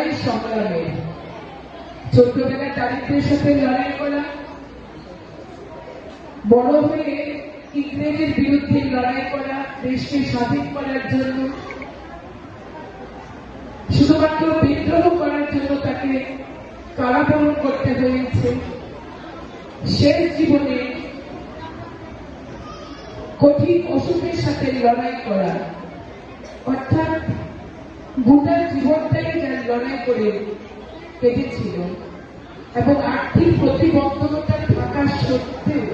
লড়াই সংগ্রামে, ছোটবেলায় দারিদ্রের সাথে লড়াই করা, বড় হয়ে ইংরেজের বিরুদ্ধে লড়াই করা, দেশকে স্বাধীন করার জন্য, শুধুমাত্র বিদ্রোহ করার জন্য তাকে কারাবরণ করতে হয়েছে। শেষ জীবনে কঠিন অসুখের সাথে লড়াই করা, অর্থাৎ গোটা জীবনটাই যার লড়াই করে কেটেছিল এবং আর্থিক প্রতিবন্ধকতা থাকা সত্ত্বেও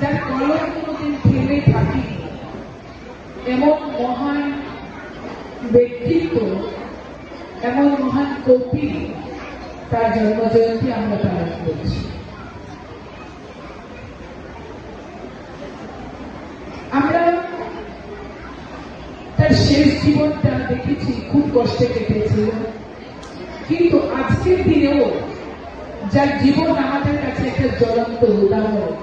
যার কলম কোনোদিন থেমে থাকেনি, এমন মহান ব্যক্তিত্ব, এমন মহান কবি, তার জন্মজয়ন্তী আমরা পালন করছি। আমরা তার শেষ জীবনটা দেখেছি, খুব কষ্টে কেটেছিল, কিন্তু আজকের দিনেও যার জীবন আমাদের কাছে একটা জ্বলন্ত উদাহরণ,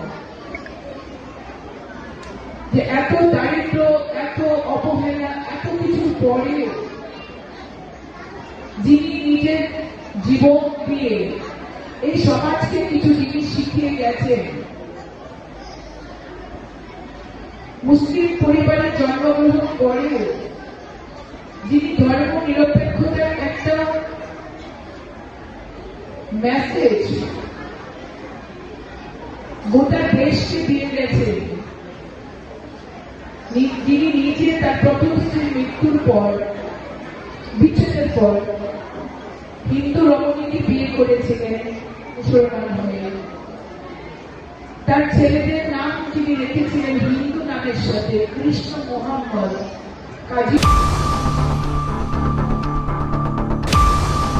যে এত দারিদ্র, এত অবহেলা, এত কিছু পরেও যিনি নিজের জীবন দিয়ে এই সমাজকে কিছু জিনিস শিখিয়ে গেছেন। মুসলিম পরিবারে জন্মগ্রহণ করেও যিনি ধর্ম নিরপেক্ষতার একটা মেসেজ গোটা দেশকে দিয়ে গেছেন, যিনি নিজে তার প্রথম স্ত্রীর মৃত্যুর পর, বিচ্ছেদের পর হিন্দু রমণীকে বিয়ে করেছিলেন মুসলমান হয়ে, তার ছেলেদের নাম তিনি রেখেছিলেন হিন্দু নামের সাথে, কৃষ্ণ, মোহাম্মদ, কাজী।